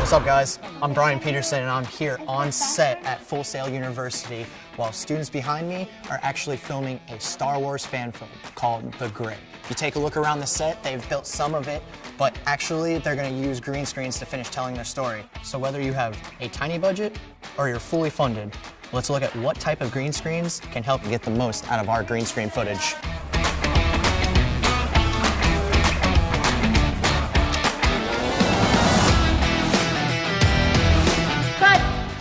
What's up, guys? I'm Brian Peterson, and I'm here on set at Full Sail University while students behind me are actually filming a Star Wars fan film called The Gray. If you take a look around the set, they've built some of it, but actually they're going to use green screens to finish telling their story. So whether you have a tiny budget or you're fully funded, let's look at what type of green screens can help you get the most out of our green screen footage.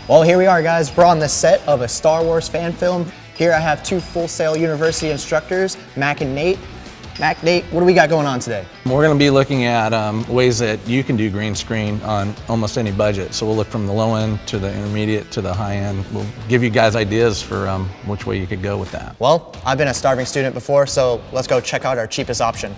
Well, here we are, guys. We're on the set of a Star Wars fan film. Here I have two Full Sail University instructors, Mack and Nate. Mack, Nate, what do we got going on today? We're going to be looking at ways that you can do green screen on almost any budget. So we'll look from the low end to the intermediate to the high end. We'll give you guys ideas for which way you could go with that. Well, I've been a starving student before, so let's go check out our cheapest option.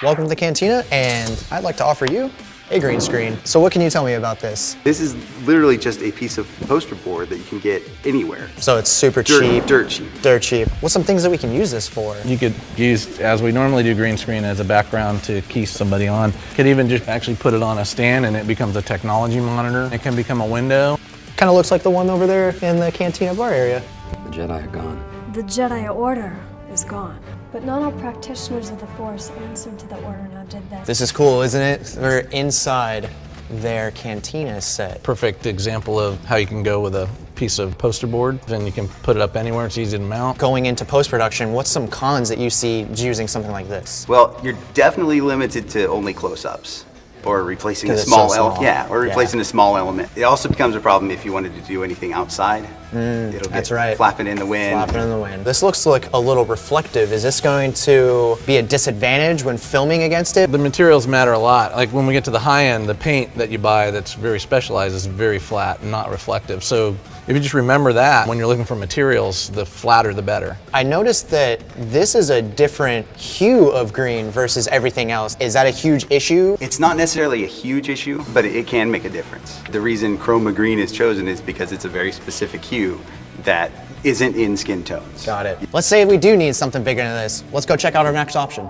Welcome to the Cantina, and I'd like to offer you a green screen. So what can you tell me about this? This is literally just a piece of poster board that you can get anywhere. So it's super cheap. Dirt cheap. Dirt cheap. What's some things that we can use this for? You could use, as we normally do, green screen as a background to key somebody on. You could even just actually put it on a stand and it becomes a technology monitor. It can become a window. Kind of looks like the one over there in the Cantina bar area. The Jedi are gone. The Jedi Order is gone. But not all practitioners of the Force answered to the order, now did they? This is cool, isn't it? We're inside their Cantina set. Perfect example of how you can go with a piece of poster board, and you can put it up anywhere. It's easy to mount. Going into post-production, what's some cons that you see using something like this? Well, you're definitely limited to only close-ups or replacing a small element. Yeah, or replacing a small element. It also becomes a problem if you wanted to do anything outside. It'll get flapping in the wind. Flapping in the wind. This looks like a little reflective. Is this going to be a disadvantage when filming against it? The materials matter a lot. Like when we get to the high end, the paint that you buy that's very specialized is very flat and not reflective. So if you just remember that when you're looking for materials, the flatter the better. I noticed that this is a different hue of green versus everything else. Is that a huge issue? It's not necessarily a huge issue, but it can make a difference. The reason chroma green is chosen is because it's a very specific hue that isn't in skin tones. Got it. Let's say we do need something bigger than this. Let's go check out our next option.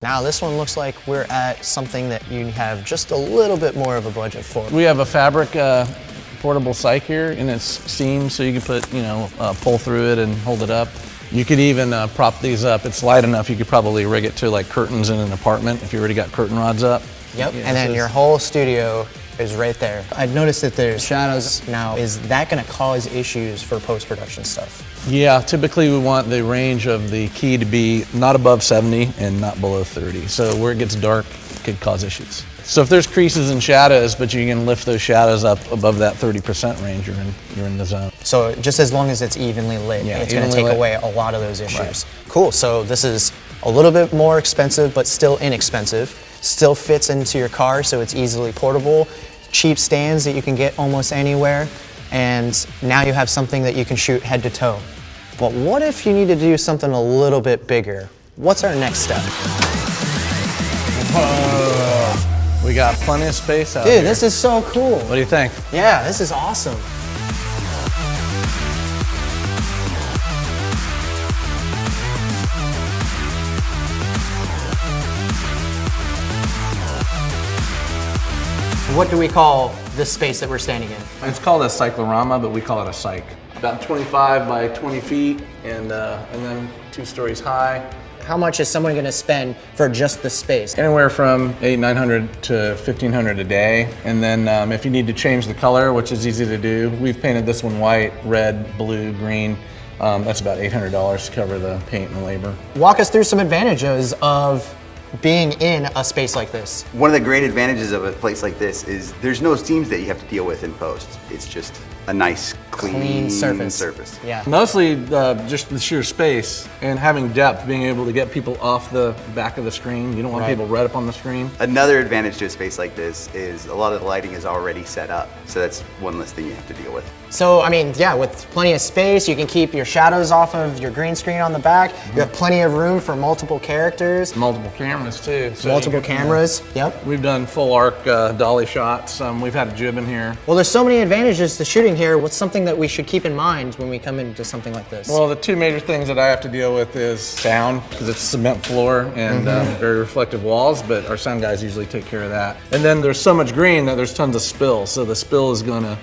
Now this one looks like we're at something that you have just a little bit more of a budget for. We have a fabric portable cyc here, and it's seamed, so you can put, pull through it and hold it up. You could even prop these up. It's light enough you could probably rig it to like curtains in an apartment if you already got curtain rods up. Yep, and then your whole studio is right there. I've noticed that there's shadows now. Is that gonna cause issues for post-production stuff? Yeah, typically we want the range of the key to be not above 70 and not below 30. So where it gets dark, it could cause issues. So if there's creases and shadows, but you can lift those shadows up above that 30% range, you're in the zone. So just as long as it's evenly lit, it's gonna take away a lot of those issues. Right. Cool, so this is a little bit more expensive, but still inexpensive. Still fits into your car, so it's easily portable. Cheap stands that you can get almost anywhere. And now you have something that you can shoot head to toe. But what if you need to do something a little bit bigger? What's our next step? Whoa. We got plenty of space out here. Dude, this is so cool. What do you think? Yeah, this is awesome. What do we call this space that we're standing in? It's called a cyclorama, but we call it a cyc. About 25 by 20 feet and then 2 stories high. How much is someone gonna spend for just the space? Anywhere from $800 to $1,500 a day. And then if you need to change the color, which is easy to do, we've painted this one white, red, blue, green. That's about $800 to cover the paint and labor. Walk us through some advantages of being in a space like this. One of the great advantages of a place like this is there's no seams that you have to deal with in post. It's just a nice, clean surface. Yeah. Mostly just the sheer space and having depth, being able to get people off the back of the screen. You don't want people right up on the screen. Another advantage to a space like this is a lot of the lighting is already set up, so that's one less thing you have to deal with. So, I mean, yeah, with plenty of space, you can keep your shadows off of your green screen on the back. You have plenty of room for multiple characters. Multiple cameras too. So multiple cameras, yep. We've done full arc dolly shots. We've had a jib in here. Well, there's so many advantages to shooting here. What's something anything that we should keep in mind when we come into something like this? Well, the two major things that I have to deal with is sound, because it's cement floor and very reflective walls, but our sound guys usually take care of that. And then there's so much green that there's tons of spill, so the spill is gonna,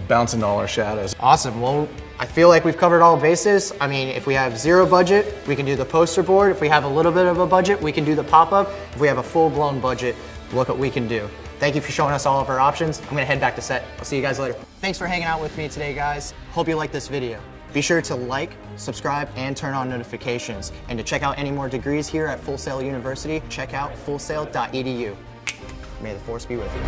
bounce into all our shadows. Awesome. Well, I feel like we've covered all bases. I mean, if we have zero budget, we can do the poster board. If we have a little bit of a budget, we can do the pop-up. If we have a full-blown budget, look what we can do. Thank you for showing us all of our options. I'm gonna head back to set. I'll see you guys later. Thanks for hanging out with me today, guys. Hope you liked this video. Be sure to like, subscribe, and turn on notifications. And to check out any more degrees here at Full Sail University, check out fullsail.edu. May the force be with you.